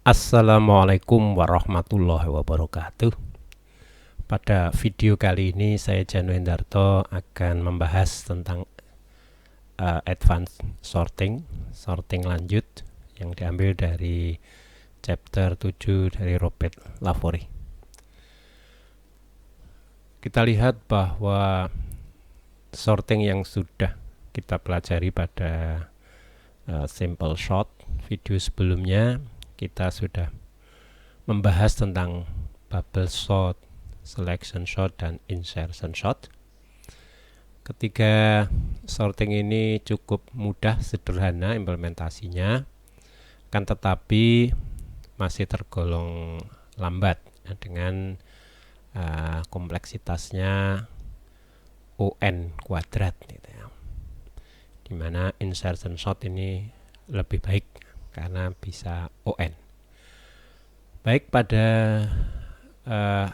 Assalamualaikum warahmatullahi wabarakatuh. Pada video kali ini saya Janu Hendarto akan membahas tentang advanced sorting lanjut yang diambil dari chapter 7 dari Robert Lavoie. Kita lihat bahwa sorting yang sudah kita pelajari pada simple sort video sebelumnya, kita sudah membahas tentang bubble sort, selection sort, dan insertion sort. Ketiga sorting ini cukup mudah, sederhana implementasinya, kan tetapi masih tergolong lambat dengan kompleksitasnya ON kuadrat gitu ya. Dimana insertion sort ini lebih baik karena bisa ON. Baik, pada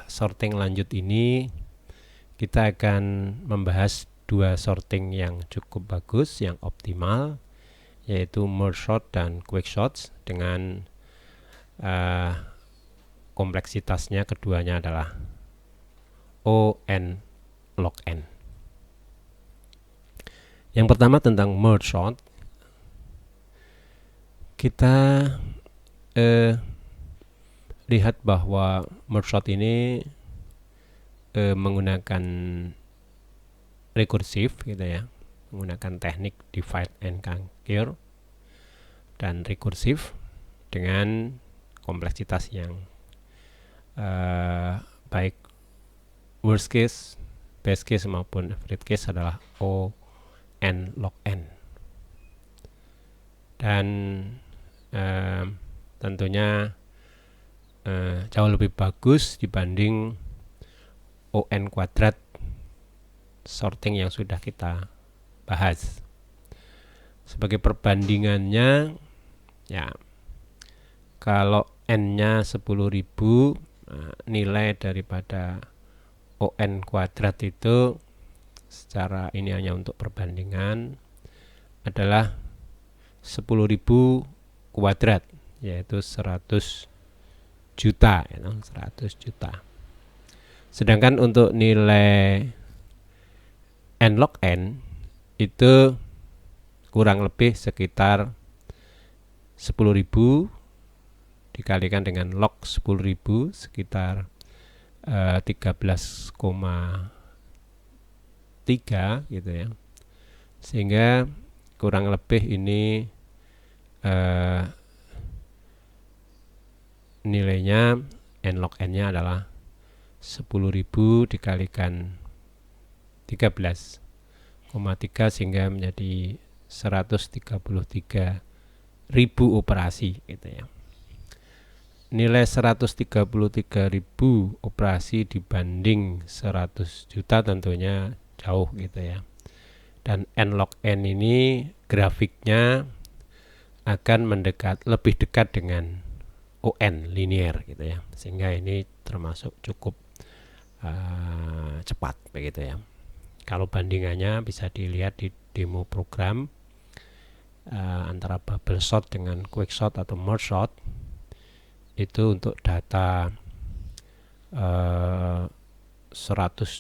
sorting lanjut ini kita akan membahas dua sorting yang cukup bagus, yang optimal, yaitu merge sort dan quick sort dengan kompleksitasnya keduanya adalah ON log N. Yang pertama tentang merge sort, kita lihat bahwa merge sort ini menggunakan rekursif gitu ya, menggunakan teknik divide and conquer dan rekursif dengan kompleksitas yang baik worst case, best case maupun average case adalah O n log n. Dan tentunya jauh lebih bagus dibanding ON kuadrat sorting yang sudah kita bahas. Sebagai perbandingannya, ya, kalau N-nya 10.000, nilai daripada ON kuadrat itu secara ini hanya untuk perbandingan adalah 10.000 kuadrat, yaitu 100 juta, 100 juta. Sedangkan untuk nilai n log n itu kurang lebih sekitar 10.000 dikalikan dengan log 10.000 sekitar 13,3 gitu ya. Sehingga kurang lebih ini nilainya n log n-nya adalah 10.000 dikalikan 13,3 sehingga menjadi 133.000 operasi gitu ya. Nilai 133.000 operasi dibanding 100 juta tentunya jauh gitu ya. Dan n log n ini grafiknya akan lebih dekat dengan ON linear gitu ya, sehingga ini termasuk cukup cepat begitu ya. Kalau bandingannya bisa dilihat di demo program antara bubble sort dengan quick sort atau merge sort, itu untuk data 100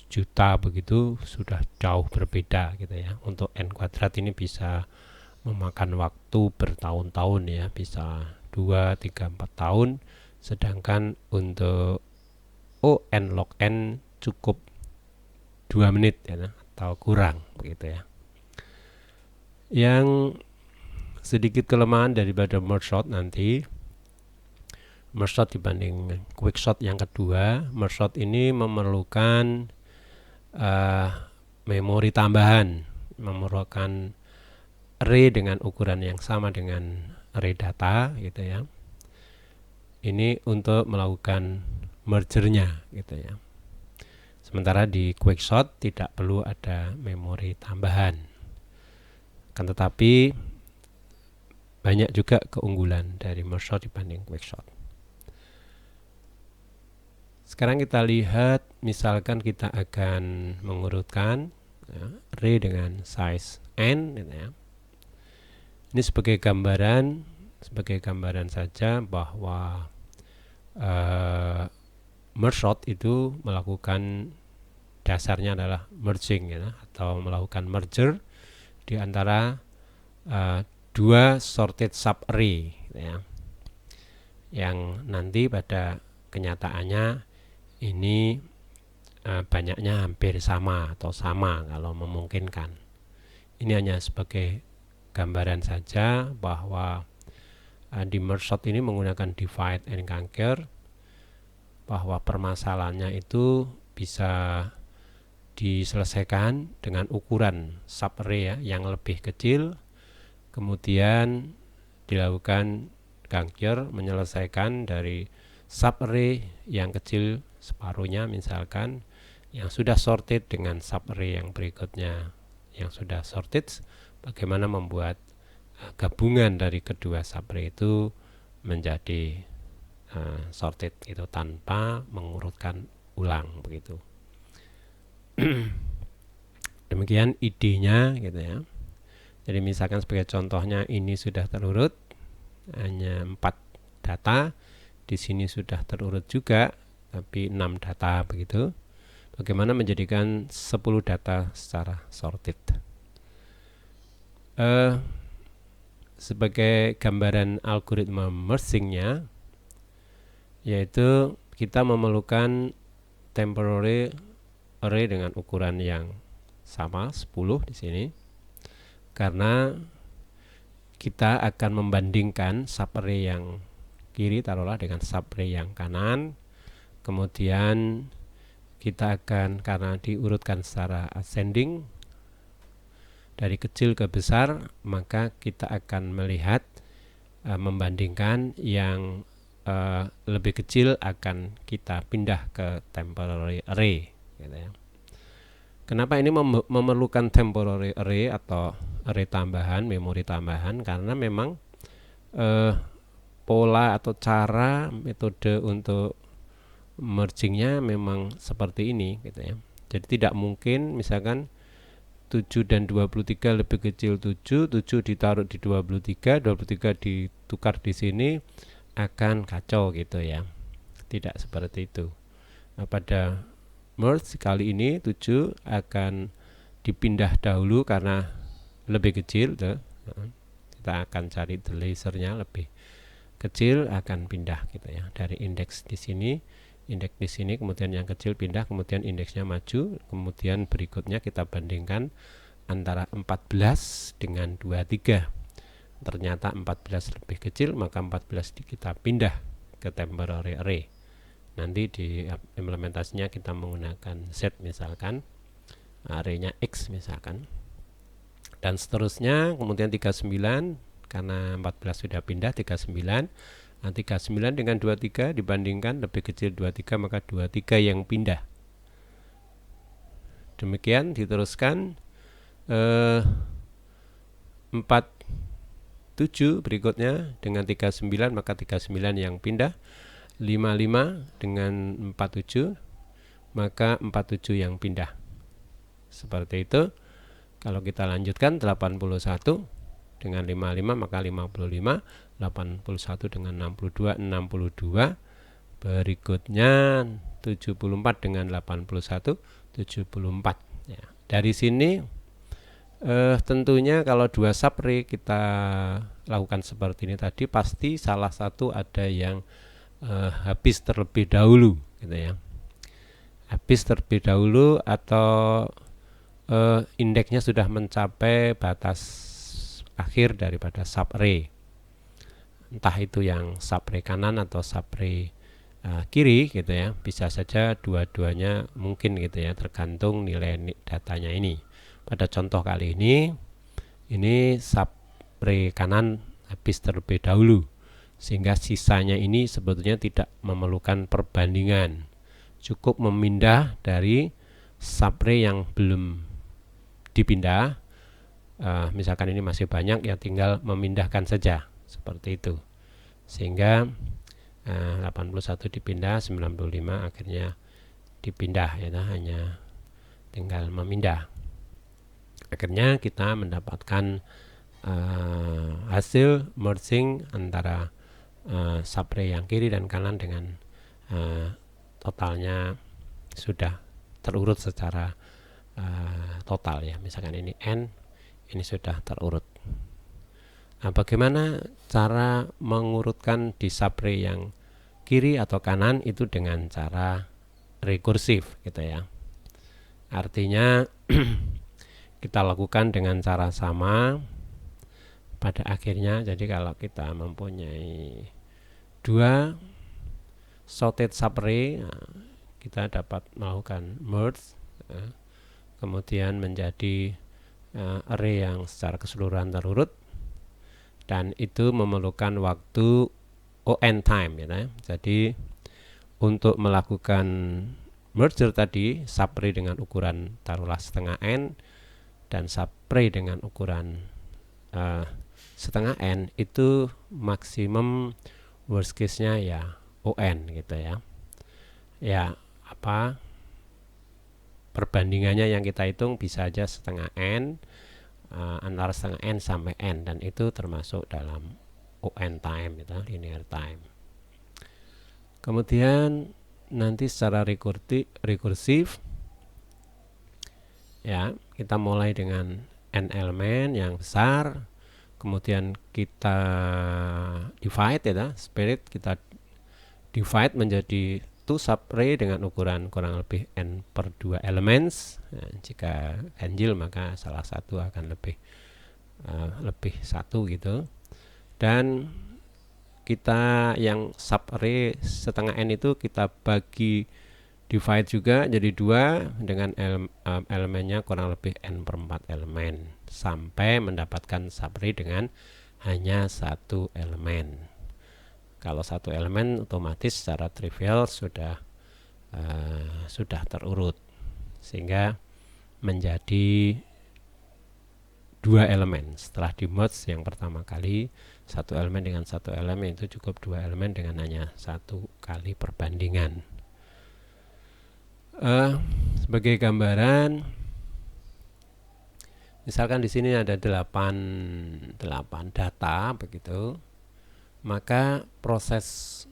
juta begitu sudah jauh berbeda gitu ya. Untuk n kuadrat ini bisa memakan waktu bertahun-tahun ya, bisa 2, 3, 4 tahun, sedangkan untuk ON log n cukup 2 menit ya, atau kurang begitu ya. Yang sedikit kelemahan daripada merge sort nanti, merge sort dibanding quick sort yang kedua, merge sort ini memerlukan memori tambahan, memerlukan array dengan ukuran yang sama dengan array data gitu ya. Ini untuk melakukan mergernya gitu ya. Sementara di quick sort tidak perlu ada memori tambahan. Kan tetapi banyak juga keunggulan dari merge sort dibanding quick sort. Sekarang kita lihat, misalkan kita akan mengurutkan ya, array dengan size n gitu ya. Ini sebagai gambaran sebagai gambaran saja bahwa merge sort itu melakukan dasarnya adalah merging ya, atau melakukan merger di antara dua sorted subarray ya, yang nanti pada kenyataannya ini banyaknya hampir sama atau sama kalau memungkinkan. Ini hanya sebagai gambaran saja bahwa di merge sort ini menggunakan divide and conquer, bahwa permasalahannya itu bisa diselesaikan dengan ukuran subarray ya, yang lebih kecil, kemudian dilakukan conquer menyelesaikan dari subarray yang kecil separuhnya misalkan, yang sudah sorted dengan subarray yang berikutnya yang sudah sorted, bagaimana membuat gabungan dari kedua subarray itu menjadi sorted itu tanpa mengurutkan ulang begitu. Demikian idenya gitu ya. Jadi misalkan sebagai contohnya ini sudah terurut hanya 4 data, di sini sudah terurut juga tapi 6 data begitu. Bagaimana menjadikan 10 data secara sorted. Sebagai gambaran algoritma mergingnya, yaitu kita memerlukan temporary array dengan ukuran yang sama 10 di sini, karena kita akan membandingkan subarray yang kiri taruhlah dengan subarray yang kanan, kemudian kita akan, karena diurutkan secara ascending dari kecil ke besar, maka kita akan melihat membandingkan yang lebih kecil akan kita pindah ke temporary array gitu ya. Kenapa ini memerlukan temporary array atau array tambahan, memori tambahan? Karena memang pola atau cara metode untuk mergingnya memang seperti ini gitu ya. Jadi tidak mungkin misalkan 7 dan 23 lebih kecil 7 ditaruh di 23 ditukar di sini, akan kacau gitu ya. Tidak seperti itu. Nah, pada merge kali ini 7 akan dipindah dahulu karena lebih kecil tuh. Kita akan cari the lasernya lebih kecil, akan pindah gitu ya. Dari indeks di sini, indeks di sini, kemudian yang kecil pindah, kemudian indeksnya maju, kemudian berikutnya kita bandingkan antara 14 dengan 23. Ternyata 14 lebih kecil, maka 14 kita pindah ke temporary array. Nanti di implementasinya kita menggunakan Z misalkan, arraynya X misalkan, dan seterusnya. Kemudian 39, karena 14 sudah pindah 39, nah 39 dengan 23 dibandingkan lebih kecil 23, maka 23 yang pindah. Demikian diteruskan 47 berikutnya dengan 39, maka 39 yang pindah. 55 dengan 47, maka 47 yang pindah. Seperti itu. Kalau kita lanjutkan 81 dengan 55, maka 55, 81 dengan 62, berikutnya 74 dengan 81, 74 ya. Dari sini tentunya kalau dua subarray kita lakukan seperti ini tadi, pasti salah satu ada yang habis terlebih dahulu gitu ya. Habis terlebih dahulu atau indeksnya sudah mencapai batas akhir daripada subarray. Entah itu yang subarray kanan atau subarray kiri gitu ya. Bisa saja dua-duanya mungkin gitu ya, tergantung nilai datanya ini. Pada contoh kali ini subarray kanan habis terlebih dahulu, sehingga sisanya ini sebetulnya tidak memerlukan perbandingan. Cukup memindah dari subarray yang belum dipindah. Misalkan ini masih banyak, ya tinggal memindahkan saja seperti itu, sehingga 81 dipindah, 95 akhirnya dipindah ya, hanya tinggal memindah. Akhirnya kita mendapatkan hasil merging antara subarray yang kiri dan kanan dengan totalnya sudah terurut secara total ya, misalkan ini N, ini sudah terurut. Nah, bagaimana cara mengurutkan di subarray yang kiri atau kanan? Itu dengan cara rekursif gitu ya. Artinya kita lakukan dengan cara sama pada akhirnya. Jadi kalau kita mempunyai dua sorted subarray, kita dapat melakukan merge, kemudian menjadi array yang secara keseluruhan terurut, dan itu memerlukan waktu on time ya. Jadi untuk melakukan merger tadi, subarray dengan ukuran taruhlah setengah n dan subarray dengan ukuran setengah n, itu maksimum worst case-nya ya on gitu ya. Ya apa perbandingannya yang kita hitung bisa aja setengah n, antara setengah n sampai n, dan itu termasuk dalam on time gitu, linear time. Kemudian nanti secara rekursif ya, kita mulai dengan n elemen yang besar, kemudian kita divide ya, spirit kita divide menjadi 2 subarray dengan ukuran kurang lebih n per 2 elements. Nah, jika ganjil maka salah satu akan lebih 1 gitu. Dan kita yang subarray setengah n itu kita bagi divide juga jadi 2 dengan elemennya kurang lebih n per 4 elemen sampai mendapatkan subarray dengan hanya 1 elemen. Kalau 1 elemen otomatis secara trivial sudah terurut, sehingga menjadi 2 elemen. Setelah di merge yang pertama kali 1 elemen dengan 1 elemen, itu cukup 2 elemen dengan hanya 1 kali perbandingan. Sebagai gambaran, misalkan di sini ada 8 data begitu, maka proses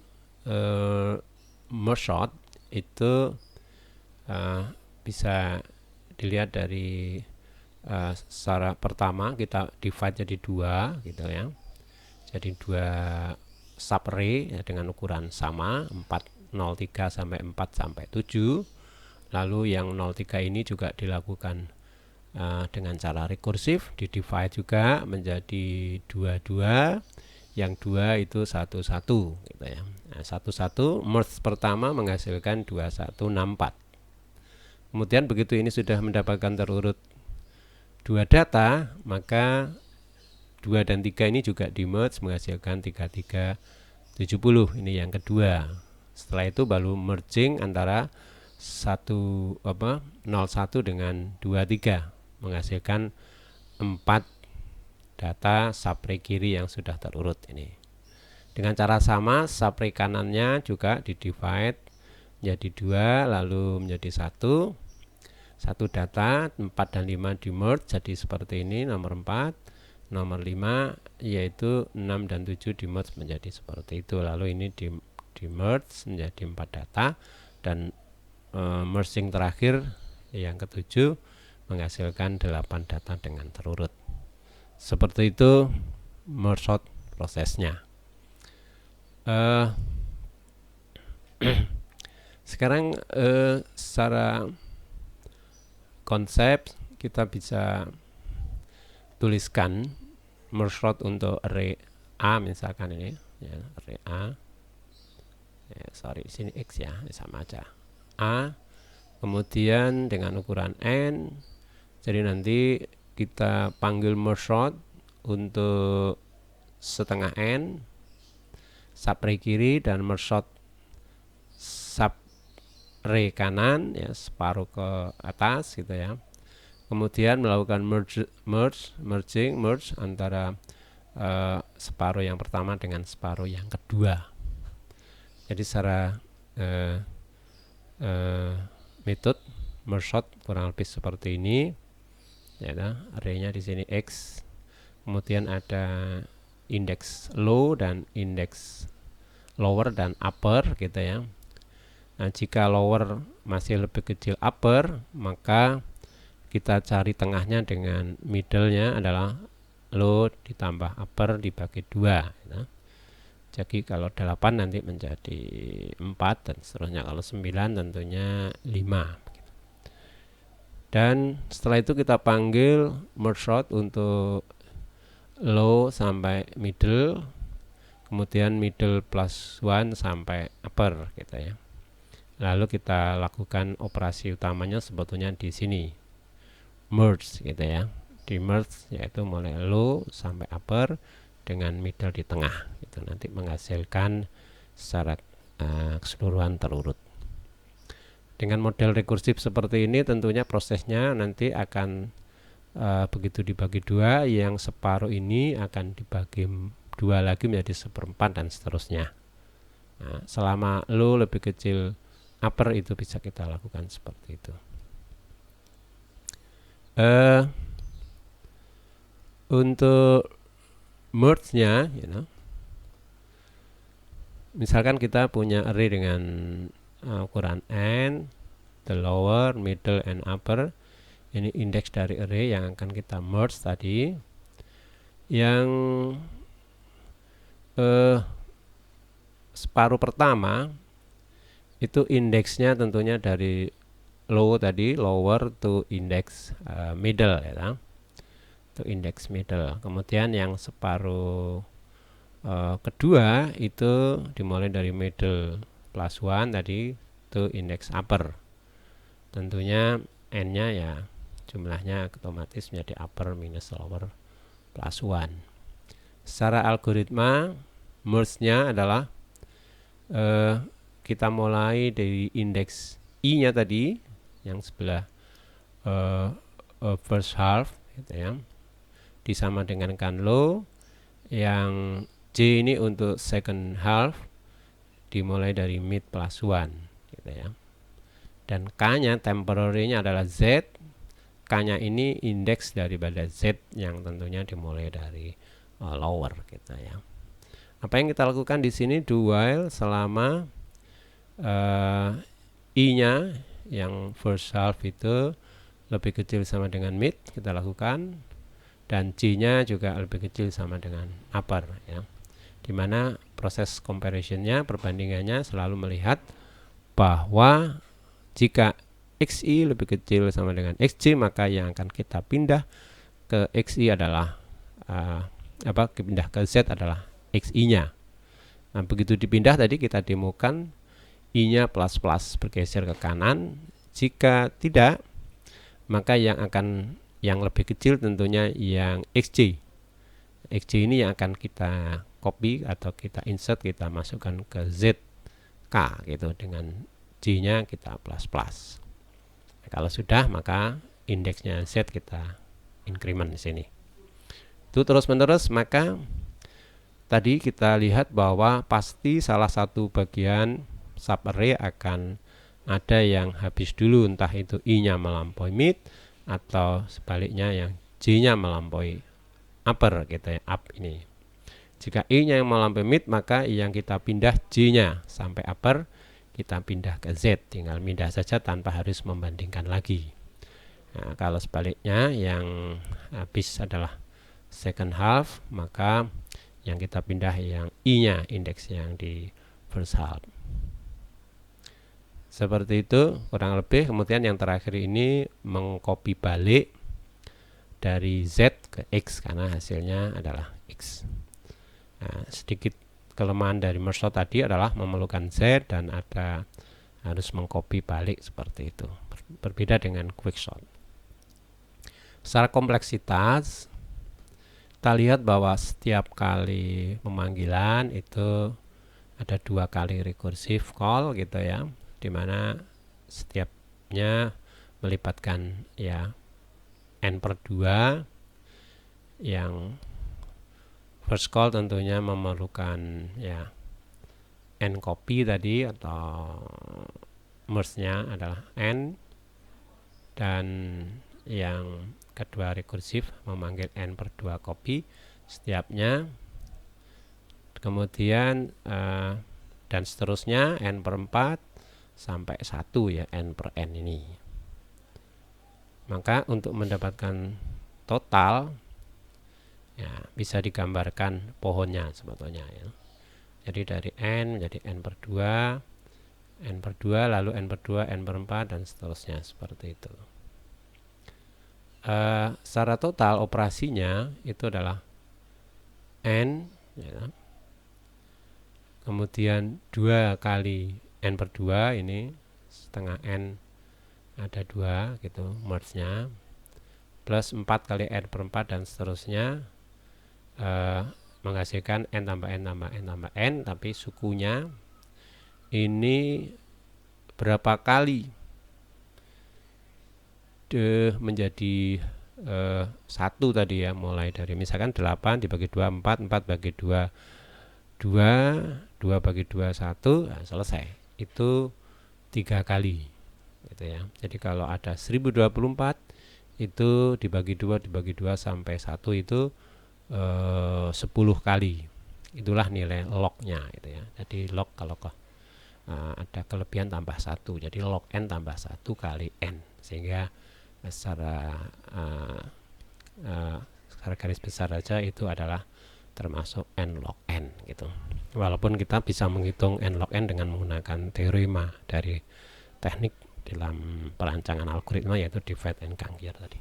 merge sort itu bisa dilihat dari secara pertama kita divide jadi 2 gitu ya. Jadi 2 subarray ya, dengan ukuran sama 403 sampai 4 sampai 7. Lalu yang 03 ini juga dilakukan dengan cara rekursif, di divide juga menjadi 22. Yang 2 itu 11 gitu ya. Nah, 11 merge pertama menghasilkan 2164. Kemudian begitu ini sudah mendapatkan terurut 2 data, maka 2 dan 3 ini juga di merge menghasilkan 3370. Ini yang kedua. Setelah itu baru merging antara 01 dengan 23 menghasilkan 4 data subarray kiri yang sudah terurut ini. Dengan cara sama, subarray kanannya juga di divide jadi 2 lalu menjadi 1 data, 4 dan 5 di merge jadi seperti ini, nomor 4, nomor 5 yaitu 6 dan 7 di merge menjadi seperti itu. Lalu ini di merge menjadi 4 data, dan merging terakhir yang ketujuh menghasilkan 8 data dengan terurut. Seperti itu merge sort prosesnya. Sekarang secara konsep kita bisa tuliskan merge sort untuk array A misalkan ini ya, array A. Sorry, di sini X ya, sama aja. A, kemudian dengan ukuran N. Jadi nanti kita panggil merge sort untuk setengah N subarray kiri, dan merge sort subarray kanan ya, separuh ke atas gitu ya. Kemudian melakukan merging antara separuh yang pertama dengan separuh yang kedua. Jadi secara metode merge sort kurang lebih seperti ini. Ya, arraynya di sini X, kemudian ada indeks low dan indeks lower dan upper gitu ya. Nah, jika lower masih lebih kecil upper, maka kita cari tengahnya dengan middle-nya adalah low ditambah upper dibagi 2 ya. Jadi kalau 8 nanti menjadi 4 dan seterusnya. Kalau 9 tentunya 5. Dan setelah itu kita panggil merge sort untuk low sampai middle, kemudian middle plus 1 sampai upper gitu ya. Lalu kita lakukan operasi utamanya sebetulnya di sini, merge gitu ya. Di merge yaitu mulai low sampai upper dengan middle di tengah, itu nanti menghasilkan secara keseluruhan terurut. Dengan model rekursif seperti ini tentunya prosesnya nanti akan begitu dibagi 2, yang separuh ini akan dibagi 2 lagi menjadi 1/4 dan seterusnya. Nah, selama low lebih kecil upper itu bisa kita lakukan seperti itu. Untuk merge-nya, misalkan kita punya array dengan ukuran n, the lower, middle, and upper. Ini indeks dari array yang akan kita merge tadi. Yang separuh pertama itu indeksnya tentunya dari low tadi, lower to index middle ya, to index middle. Kemudian yang separuh kedua itu dimulai dari middle plus 1 tadi to index upper. Tentunya n-nya ya jumlahnya otomatis menjadi upper minus lower plus 1. Secara algoritma merge-nya adalah kita mulai dari indeks i-nya tadi yang sebelah first half gitu ya, disama dengankan low. Yang j ini untuk second half dimulai dari mid plus 1 gitu ya. Dan k-nya temporary-nya adalah z. K-nya ini indeks daripada z yang tentunya dimulai dari lower gitu ya. Apa yang kita lakukan di sini, do while selama i-nya yang first half itu lebih kecil sama dengan mid kita lakukan, dan j-nya juga lebih kecil sama dengan upper ya. Dimana proses comparison-nya, perbandingannya selalu melihat bahwa jika xi lebih kecil sama dengan xj, maka yang akan kita pindah ke xi adalah pindah ke z adalah xi-nya. Nah, begitu dipindah tadi kita demokan i-nya plus bergeser ke kanan. Jika tidak, maka yang lebih kecil tentunya yang xj. Xj ini yang akan kita copy atau kita insert, kita masukkan ke zk gitu, dengan j-nya kita plus. Nah, kalau sudah, maka indeksnya z kita increment di sini. Itu terus menerus, maka tadi kita lihat bahwa pasti salah satu bagian subarray akan ada yang habis dulu, entah itu i-nya melampaui mid atau sebaliknya yang j-nya melampaui upper gitu ya, up ini. Jika i-nya yang melampaui mid, maka yang kita pindah j-nya sampai upper, kita pindah ke z, tinggal pindah saja tanpa harus membandingkan lagi. Nah, kalau sebaliknya yang habis adalah second half, maka yang kita pindah yang i-nya, indeks yang di first half. Seperti itu kurang lebih. Kemudian yang terakhir ini mengcopy balik dari z ke x karena hasilnya adalah x. Nah, sedikit kelemahan dari merge sort tadi adalah memerlukan z dan ada harus mengcopy balik seperti itu. Berbeda dengan quick sort. Secara kompleksitas, kita lihat bahwa setiap kali pemanggilan itu ada 2 kali recursive call gitu ya, dimana setiapnya melibatkan ya n/2. Yang first call tentunya memerlukan ya n copy tadi, atau merge-nya adalah n, dan yang kedua rekursif memanggil n per 2 copy setiapnya, kemudian dan seterusnya n per 4 sampai 1 ya, n per n ini. Maka untuk mendapatkan total ya bisa digambarkan pohonnya sebetulnya ya. Jadi dari n menjadi n per 2, n per 2, lalu n per 2, n per 4 dan seterusnya seperti itu. Secara total operasinya itu adalah n ya, kemudian 2 kali n per 2 ini setengah n ada 2 gitu merge-nya, plus 4 kali n per 4 dan seterusnya, menghasilkan n tambah n tambah n tambah n, tapi sukunya ini berapa kali menjadi 1 tadi ya, mulai dari misalkan 8 dibagi 2 4, 4 bagi 2 2, 2 bagi 2 1, nah selesai. Itu 3 kali gitu ya. Jadi kalau ada 1024 itu dibagi 2 sampai 1 itu 10 kali. Itulah nilai lognya gitu ya. Jadi log kalau ada kelebihan tambah 1, jadi log n tambah 1 kali n, sehingga secara garis besar saja itu adalah termasuk n log n gitu. Walaupun kita bisa menghitung n log n dengan menggunakan teorema dari teknik dalam perancangan algoritma, yaitu divide and conquer tadi.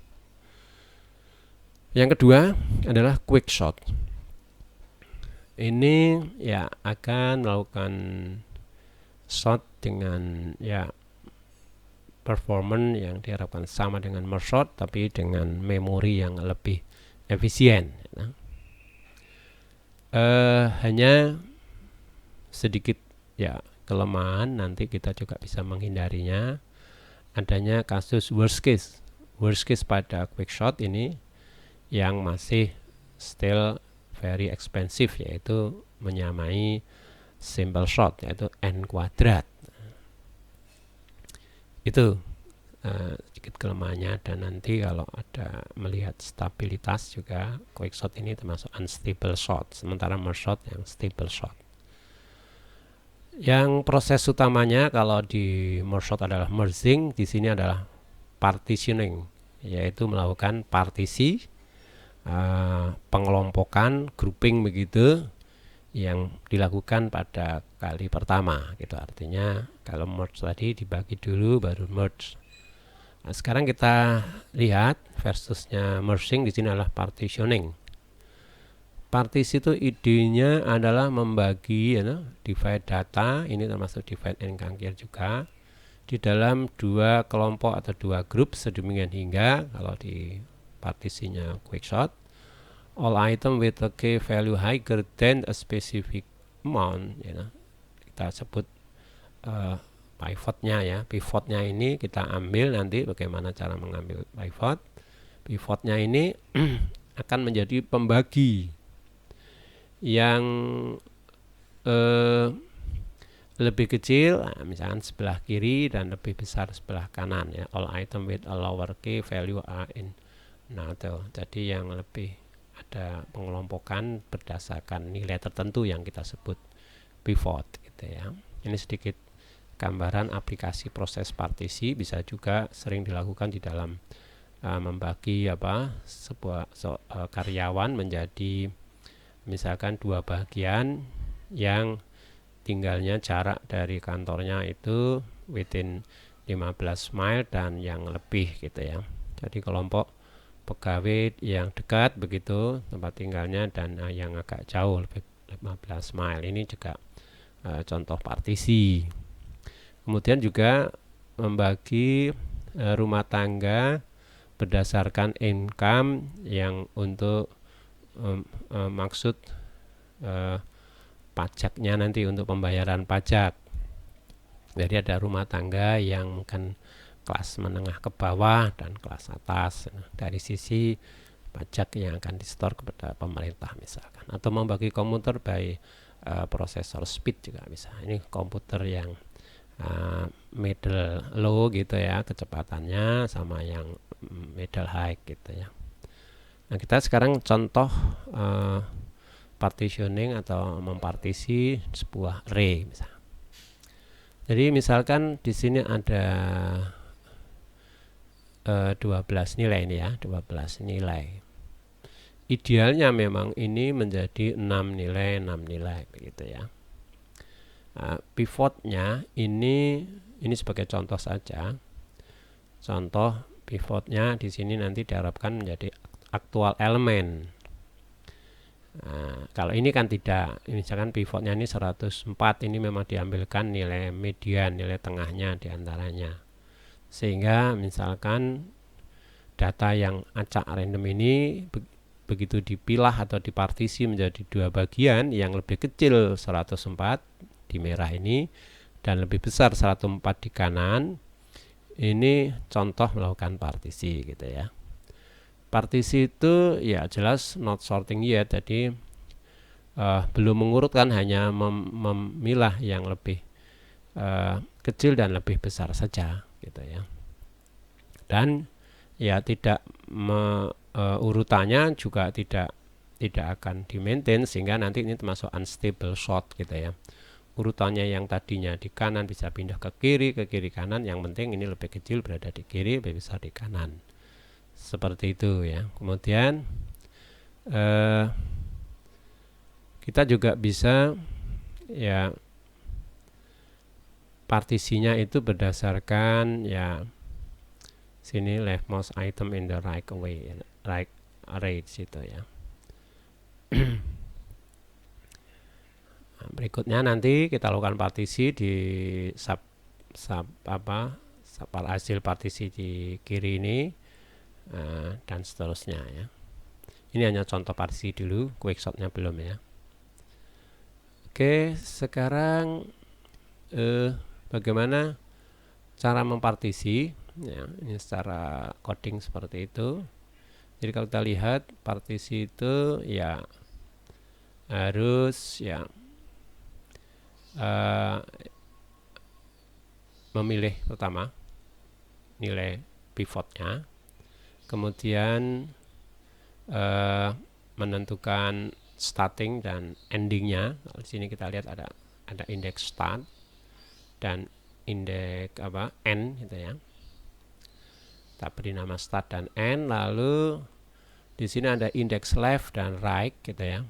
Yang kedua adalah quick shot. Ini ya akan melakukan shot dengan ya performance yang diharapkan sama dengan merge shot, tapi dengan memori yang lebih efisien. Hanya sedikit ya kelemahan, nanti kita juga bisa menghindarinya, adanya kasus worst case pada quick shot ini yang masih still very expensive, yaitu menyamai simple shot, yaitu n kuadrat. Itu sedikit kelemahannya, dan nanti kalau ada melihat stabilitas juga, quick shot ini termasuk unstable shot, sementara merge shot yang stable shot. Yang proses utamanya kalau di merge shot adalah merging, di sini adalah partitioning, yaitu melakukan partisi, pengelompokan, grouping begitu, yang dilakukan pada kali pertama gitu. Artinya kalau merge tadi dibagi dulu baru merge. Nah, sekarang kita lihat versusnya merging, di sini adalah partitioning. Partisi itu idenya adalah membagi divide data, ini termasuk divide and conquer juga, di dalam 2 kelompok atau 2 grup sedemikian hingga kalau di partisinya quick shot, all item with a key value higher than a specific amount, kita sebut pivotnya ya. Pivotnya ini kita ambil nanti bagaimana cara mengambil pivot. Pivotnya ini akan menjadi pembagi yang lebih kecil, misalkan sebelah kiri, dan lebih besar sebelah kanan ya. All item with a lower key value are in null. Jadi yang lebih ada pengelompokan berdasarkan nilai tertentu yang kita sebut pivot gitu ya. Ini sedikit gambaran aplikasi proses partisi, bisa juga sering dilakukan di dalam membagi sebuah karyawan menjadi misalkan 2 bagian yang tinggalnya jarak dari kantornya itu within 15 mile dan yang lebih gitu ya. Jadi kelompok pegawai yang dekat begitu tempat tinggalnya, dan yang agak jauh lebih 15 mile, ini juga contoh partisi. Kemudian juga membagi rumah tangga berdasarkan income yang untuk maksud pajaknya nanti, untuk pembayaran pajak. Jadi ada rumah tangga yang mungkin kelas menengah ke bawah dan kelas atas, dari sisi pajak yang akan disetor kepada pemerintah misalkan, atau membagi komputer by processor speed juga bisa. Ini komputer yang middle low gitu ya kecepatannya, sama yang middle high gitu ya. Nah, kita sekarang contoh partitioning atau mempartisi sebuah array misalnya. Jadi misalkan di sini ada 12 nilai ini ya, 12 nilai. Idealnya memang ini menjadi 6 nilai begitu ya. Nah, pivotnya ini sebagai contoh saja. Contoh pivotnya di sini nanti diharapkan menjadi aktual elemen. Nah, kalau ini kan tidak, misalkan pivotnya ini 104, ini memang diambilkan nilai median, nilai tengahnya diantaranya. Sehingga misalkan data yang acak random ini begitu dipilah atau dipartisi menjadi dua bagian, yang lebih kecil 104 di merah ini dan lebih besar 104 di kanan, ini contoh melakukan partisi gitu ya. Partisi itu ya jelas not sorting yet, jadi belum mengurutkan, hanya memilah yang lebih kecil dan lebih besar saja gitu ya. Dan ya tidak urutannya juga tidak akan di maintain, sehingga nanti ini termasuk unstable sort gitu ya. Urutannya yang tadinya di kanan bisa pindah ke kiri kanan, yang penting ini lebih kecil berada di kiri, lebih besar di kanan, seperti itu ya. Kemudian kita juga bisa ya partisinya itu berdasarkan ya sini leftmost item in the right way, right array situ ya. Nah, berikutnya nanti kita lakukan partisi di hasil partisi di kiri ini dan seterusnya ya. Ini hanya contoh partisi dulu, quicksortnya belum ya. Oke, sekarang bagaimana cara mempartisi ya, ini secara coding seperti itu. Jadi kalau kita lihat partisi itu ya harus ya memilih pertama nilai pivotnya, kemudian menentukan starting dan endingnya. Di sini kita lihat ada indeks start dan indeks end gitu ya. Kita beri nama start dan end. Lalu di sini ada indeks left dan right gitu ya.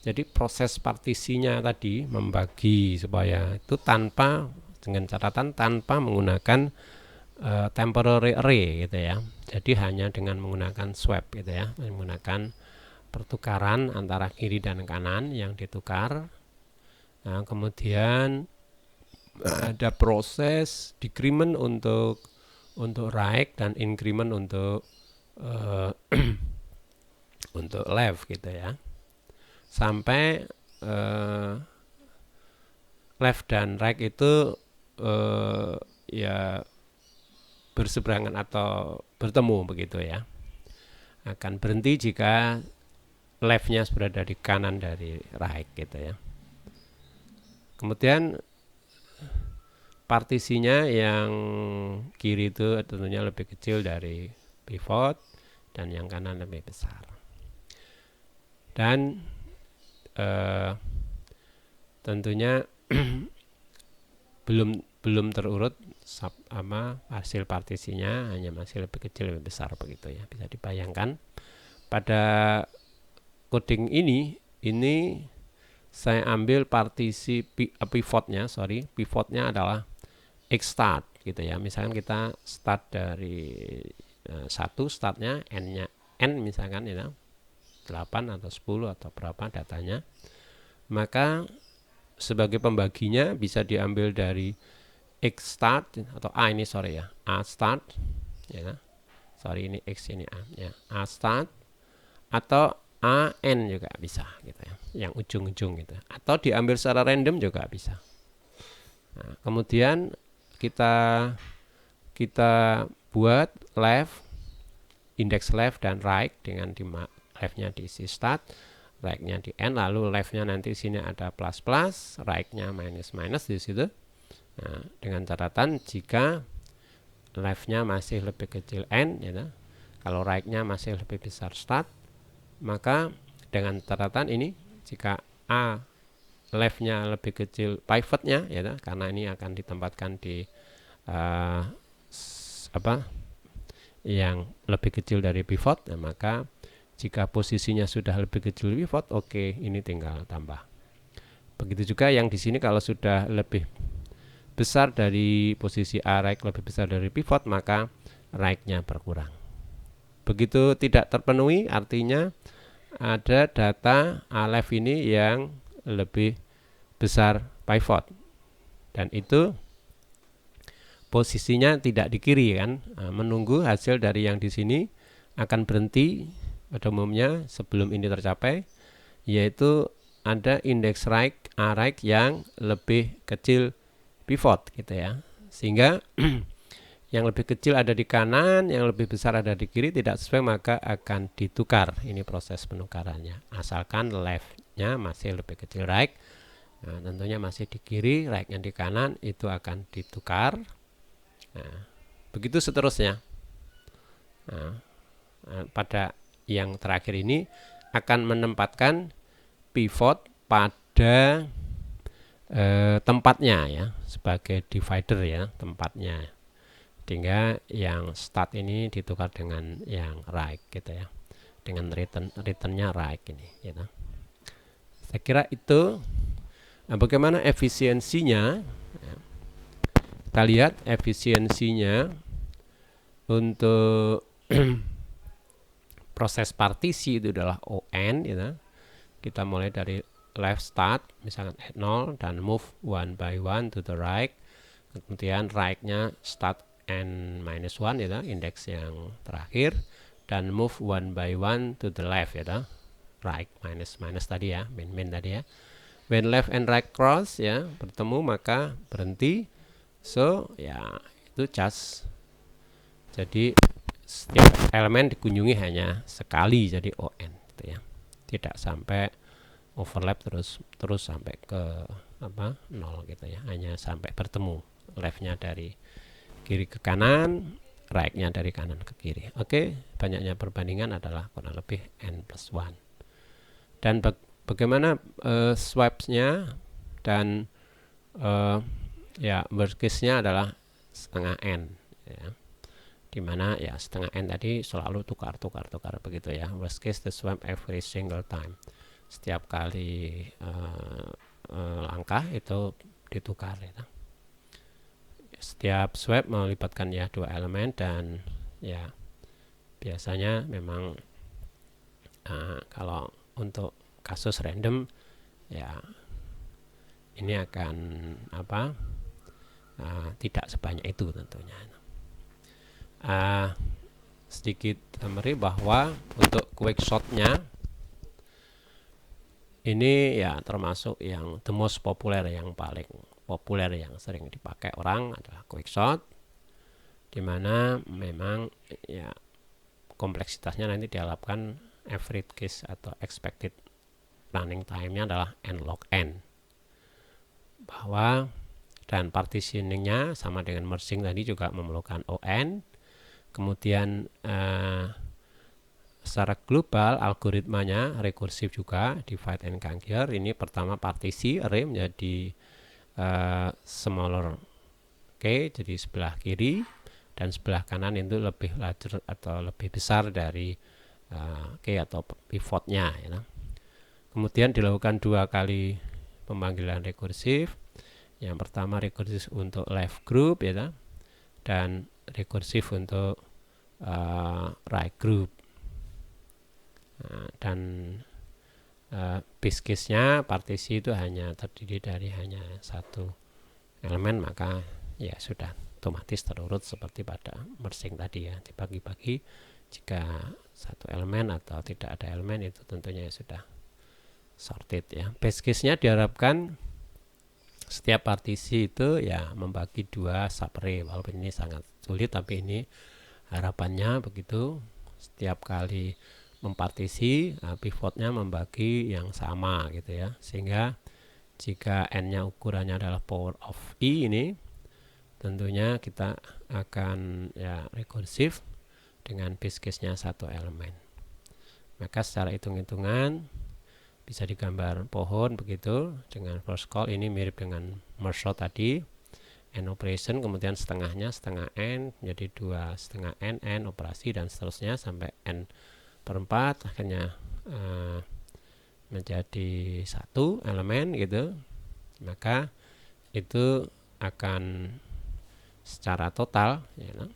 Jadi proses partisinya tadi membagi supaya itu dengan catatan tanpa menggunakan temporary array gitu ya. Jadi hanya dengan menggunakan swap gitu ya, menggunakan pertukaran antara kiri dan kanan yang ditukar. Nah, kemudian ada proses decrement untuk right dan increment untuk untuk left gitu ya. Sampai left dan right itu ya berseberangan atau bertemu begitu ya. Akan berhenti jika leftnya berada di kanan dari right gitu ya. Kemudian partisinya yang kiri itu tentunya lebih kecil dari pivot dan yang kanan lebih besar. Dan tentunya belum terurut hasil partisinya, hanya masih lebih kecil lebih besar begitu ya. Bisa dibayangkan pada coding ini saya ambil partisi pivotnya adalah x start gitu ya. Misalkan kita start dari 1 startnya, n misalkan ya 8 atau 10 atau berapa datanya, maka sebagai pembaginya bisa diambil dari x start atau a start ya. Ini x, ini a ya. A start atau a n juga bisa gitu ya, yang ujung-ujung gitu, atau diambil secara random juga bisa. Nah, kemudian kita buat indeks left dan right dengan leftnya diisi start, right-nya di end, lalu left-nya nanti sini ada plus plus, right-nya minus minus di situ. Nah, dengan catatan jika left-nya masih lebih kecil n, ya, kalau right-nya masih lebih besar start, maka dengan catatan ini jika A left-nya lebih kecil pivot-nya, ya, karena ini akan ditempatkan di yang lebih kecil dari pivot, maka jika posisinya sudah lebih kecil pivot, oke, ini tinggal tambah. Begitu juga yang di sini kalau sudah lebih besar dari posisi A right, lebih besar dari pivot, maka right-nya berkurang. Begitu tidak terpenuhi, artinya ada data A left ini yang lebih besar pivot, dan itu posisinya tidak di kiri kan, menunggu hasil dari yang di sini akan berhenti pada umumnya sebelum ini tercapai, yaitu ada indeks right A right yang lebih kecil pivot gitu ya, sehingga yang lebih kecil ada di kanan, yang lebih besar ada di kiri, tidak sesuai maka akan ditukar. Ini proses penukarannya, asalkan left-nya masih lebih kecil right, nah, tentunya masih di kiri, right-nya di kanan, itu akan ditukar. Nah, begitu seterusnya. Nah, pada yang terakhir ini akan menempatkan pivot pada tempatnya ya, sebagai divider ya, tempatnya, sehingga yang start ini ditukar dengan yang right gitu ya, dengan returnnya right ini gitu. Saya kira itu. Nah, bagaimana efisiensinya? Kita lihat efisiensinya untuk proses partisi itu adalah ON gitu. Kita mulai dari left start misalkan at 0 dan move one by one to the right, kemudian right-nya start n minus 1 ya, indeks yang terakhir, dan move one by one to the left ya, right minus tadi ya, min tadi ya. When left and right cross ya bertemu maka berhenti, so ya itu just, jadi setiap elemen dikunjungi hanya sekali, jadi ON gitu ya, tidak sampai overlap terus sampai ke 0 gitu ya, hanya sampai bertemu left-nya dari kiri ke kanan, right-nya dari kanan ke kiri. Oke, banyaknya perbandingan adalah kurang lebih n+1. Dan bagaimana swaps-nya, dan ya worst case-nya adalah setengah n ya, dimana ya setengah n tadi selalu tukar begitu ya. Worst case the swap every single time, setiap kali langkah itu ditukar ya. Setiap swap melibatkan ya 2 elemen, dan ya biasanya memang kalau untuk kasus random ya ini akan tidak sebanyak itu tentunya. Sedikit summary bahwa untuk quick shot-nya ini ya termasuk yang the most populer, yang paling populer, yang sering dipakai orang adalah quick shot, dimana memang ya kompleksitasnya nanti diharapkan average case atau expected running time-nya adalah n log n, bahwa dan partitioning-nya sama dengan merging tadi juga memerlukan ON. Kemudian secara global algoritmanya rekursif juga, divide and conquer. Ini pertama partisi array menjadi smaller k, jadi sebelah kiri, dan sebelah kanan itu lebih larger atau lebih besar dari k atau pivotnya ya. Kemudian dilakukan 2 kali pemanggilan rekursif. Yang pertama rekursif untuk left group ya, dan rekursif untuk right group. Dan base case-nya partisi itu hanya terdiri dari hanya 1 elemen, maka ya sudah otomatis terurut seperti pada merging tadi ya, dibagi-bagi. Jika 1 elemen atau tidak ada elemen itu tentunya sudah sorted ya. Base case-nya diharapkan setiap partisi itu ya membagi 2 subarray, walaupun ini sangat sulit, tapi ini harapannya begitu. Setiap kali mempartisi pivotnya membagi yang sama gitu ya, sehingga jika n-nya ukurannya adalah power of e ini, tentunya kita akan ya rekursif dengan base case-nya satu elemen. Maka secara hitung-hitungan bisa digambar pohon begitu dengan first call. Ini mirip dengan merge sort tadi, n operation, kemudian setengahnya setengah n jadi 2,5 n operasi dan seterusnya sampai n per 4 akhirnya menjadi satu elemen gitu. Maka itu akan secara total ya,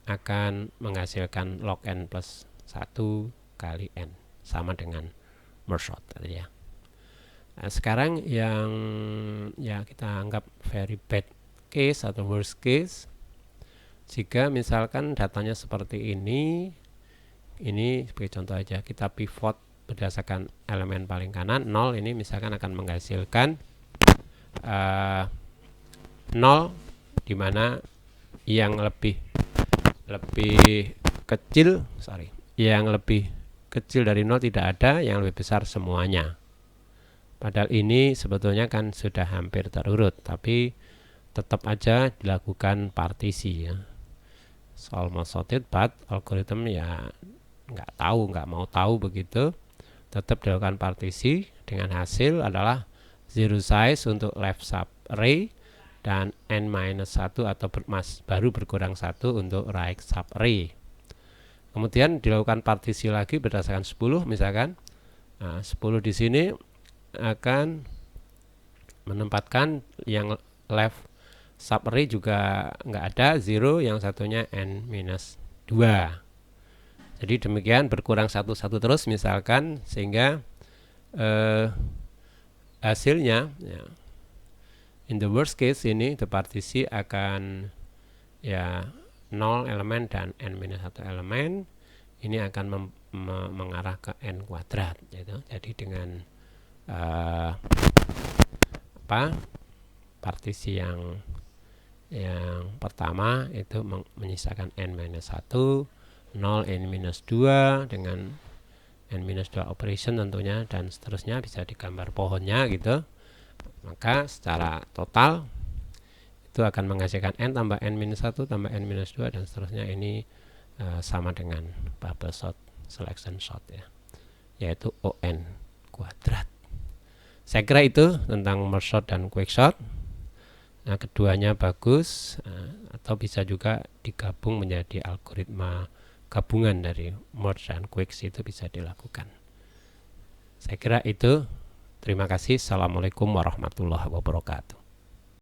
akan menghasilkan log n plus 1 kali n sama dengan merge sort tadi ya. Nah, sekarang yang ya kita anggap very bad case atau worst case, jika misalkan datanya seperti ini sebagai contoh aja, kita pivot berdasarkan elemen paling kanan 0, ini misalkan akan menghasilkan 0 dimana yang lebih kecil yang lebih kecil dari 0 tidak ada, yang lebih besar semuanya. Padahal ini sebetulnya kan sudah hampir terurut, tapi tetap aja dilakukan partisi ya. Almost sorted, but algorithm ya nggak mau tahu begitu, tetap dilakukan partisi dengan hasil adalah zero size untuk left sub array dan n-1 atau baru berkurang 1 untuk right sub array. Kemudian dilakukan partisi lagi berdasarkan 10 misalkan. Nah, 10 di sini akan menempatkan yang left sub array juga nggak ada, 0, yang satunya n-2. Jadi demikian berkurang satu-satu terus misalkan, sehingga hasilnya ya, in the worst case ini the partisi akan ya 0 elemen dan n-1 elemen, ini akan mengarah ke n kuadrat gitu. Jadi dengan partisi yang pertama itu menyisakan n-1, 0 n-2 dengan n-2 operation tentunya, dan seterusnya bisa digambar pohonnya gitu. Maka secara total itu akan menghasilkan n tambah n-1 tambah n-2 dan seterusnya. Ini sama dengan bubble sort selection sort ya, yaitu on kuadrat. Saya kira itu tentang merge sort dan quick sort. Nah, keduanya bagus, atau bisa juga digabung menjadi algoritma gabungan dari merge dan quick, itu bisa dilakukan. Saya kira itu. Terima kasih. Assalamualaikum warahmatullahi wabarakatuh.